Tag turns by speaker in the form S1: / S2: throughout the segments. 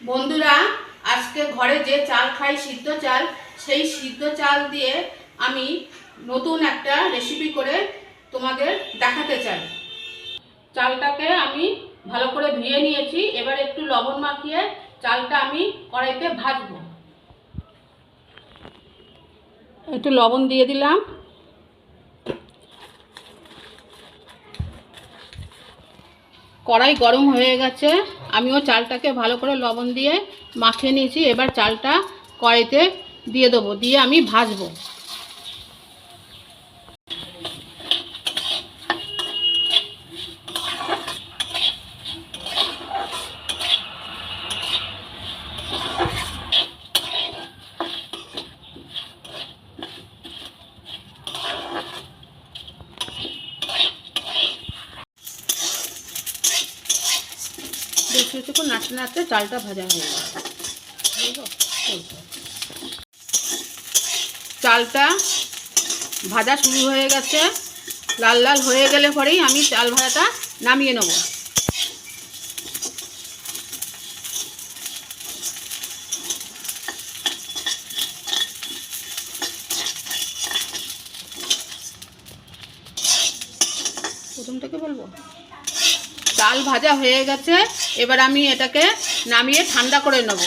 S1: বন্ধুরা, আজকে ঘরে যে চাল খাই সিদ্ধ চাল, সেই সিদ্ধ চাল দিয়ে আমি নতুন একটা রেসিপি করে তোমাদের দেখাতে চাই। চালটাকে আমি ভালো করে ধুয়ে নিয়েছি। এবার একটু লবণ মাখিয়ে চালটা আমি কড়াইতে ভাজবো। একটু লবণ দিয়ে দিলাম। কড়াই গরম হয়ে গেছে, আমিও চালটাকে ভালো করে লবণ দিয়ে মাখিয়ে নিয়েছি। এবার চালটা কড়াইতে দিয়ে দেবো, দিয়ে আমি ভাজবো। কিছুক্ষণ নাড়তে নাড়তে চালটা ভাজা হয়ে গেছে। চালটা ভাজা শুরু হয়ে গেছে, লাল লাল হয়ে গেলে পরেই আমি চাল ভাজাটা নামিয়ে নেব। প্রথম থেকে বলবো। চাল ভাজা হয়ে গেছে, এবার আমি এটাকে নামিয়ে ঠান্ডা করে নেব।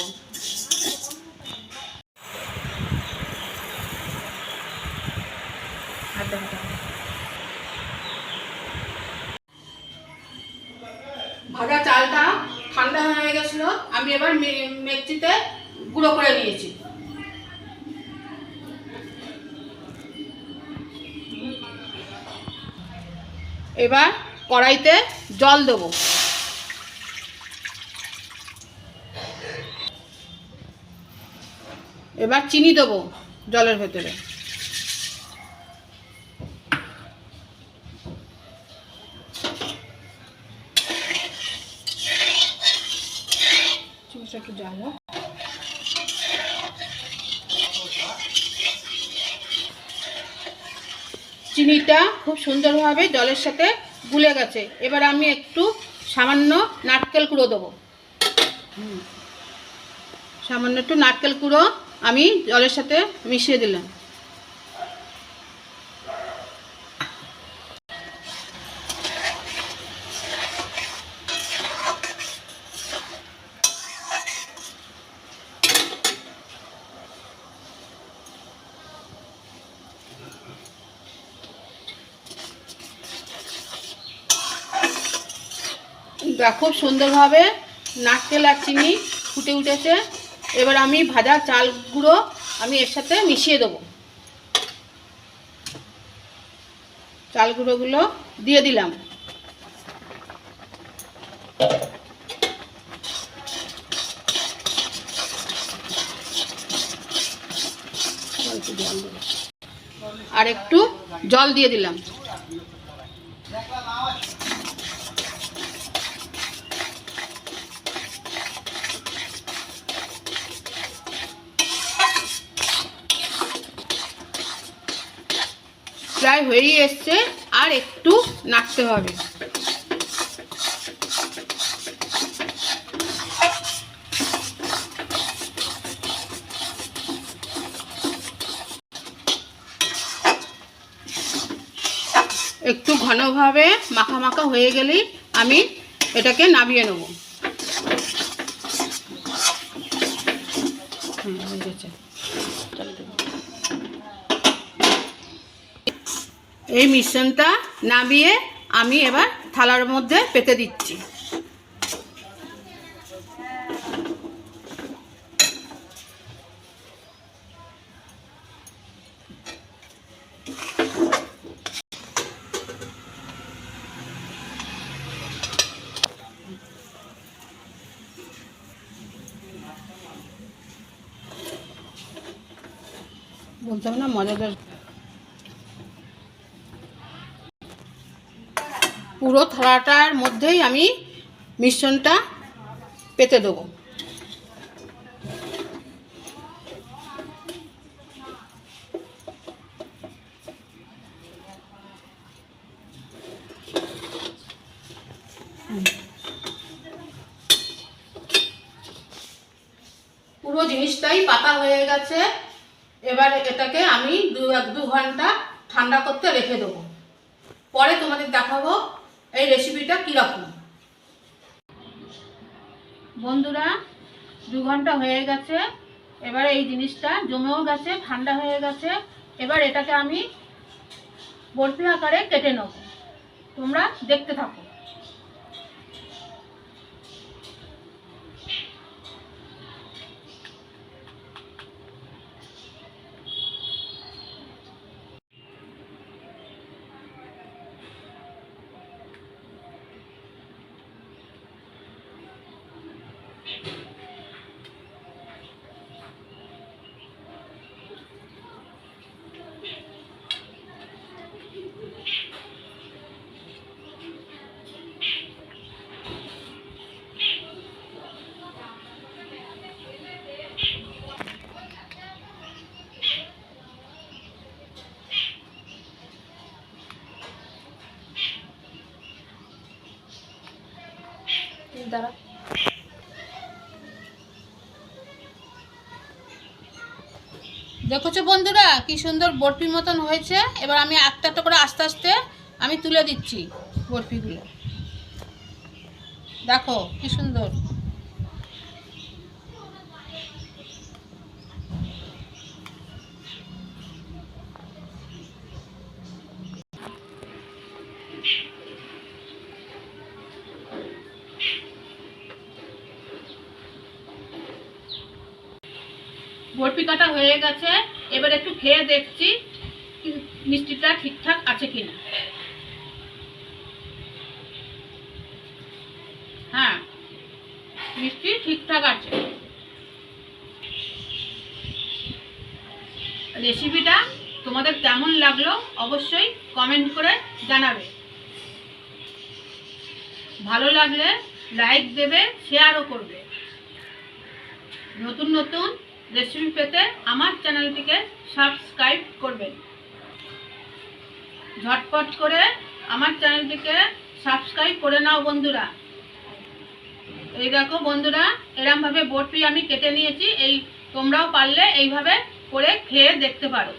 S1: ভাজা চালটা ঠান্ডা হয়ে গেছিল, আমি এবার মিক্সিতে গুঁড়ো করে নিয়েছি। এবার কড়াইতে জল দেব। এবার চিনি দেব জলের ভেতরে। একটু জাল চিনিটা খুব সুন্দরভাবে জলের সাথে গুলে গেছে। এবার আমি একটু সামান্য নারকেল কুড়ো দেবো। সামান্য একটু নারকেল কুড়ো আমি জলের সাথে মিশিয়ে দিলাম। খুব সুন্দরভাবে নারকেল আর চিনি ফুটে উঠেছে। এবার আমি ভাজা চাল গুঁড়ো আমি এর সাথে মিশিয়ে দেবো। চাল গুঁড়োগুলো দিয়ে দিলাম। আর একটু জল দিয়ে দিলাম। প্রায় হয়েই এসছে, আর একটু নাড়তে হবে। একটু ঘনভাবে মাখা মাখা হয়ে গেলেই আমি এটাকে নামিয়ে নেব। হয়ে গেছে। এই মিশ্রণটা নামিয়ে আমি এবার থালার মধ্যে পেতে দিচ্ছি। বলতে হবে না, মজাদার। পুরো থালাটার মধ্যেই আমি মিশ্রণটা পেতে দেবো। পুরো জিনিসটাই পাতা হয়ে গেছে। এবার এটাকে আমি 2 ঘন্টা ঠান্ডা করতে রেখে দেবো। পরে তোমাদের দেখাবো এই রেসিপিটা কীরকম। বন্ধুরা, 2 ঘন্টা হয়ে গেছে। এবার এই জিনিসটা জমেও গেছে, ঠান্ডা হয়ে গেছে। এবার এটাকে আমি বরফি আকারে কেটে নেব। তোমরা দেখতে থাকো। দাঁড়া, দেখছো বন্ধুরা কি সুন্দর বরফির মতন হয়েছে। এবার আমি একটা একটা করে আস্তে আস্তে আমি তুলে দিচ্ছি বরফিগুলো। দেখো কি সুন্দর। বরফি কাটা হয়ে গেছে। এবার একটু খেয়ে দেখছি মিষ্টিটা ঠিকঠাক আছে কিনা। হ্যাঁ, মিষ্টি ঠিকঠাক আছে। রেসিপিটা তোমাদের কেমন লাগলো অবশ্যই কমেন্ট করে জানাবে। ভালো লাগলে লাইক দেবে, শেয়ারও করবে। নতুন নতুন রেসিপি পেতে আমার চ্যানেলটিকে সাবস্ক্রাইব করবেন। ঝটপট করে আমার চ্যানেলটিকে সাবস্ক্রাইব করে নাও বন্ধুরা। এই দেখো বন্ধুরা, এরমভাবে বরফি আমি কেটে নিয়েছি। তোমরাও পারলে এইভাবে করে খেয়ে দেখতে পারো।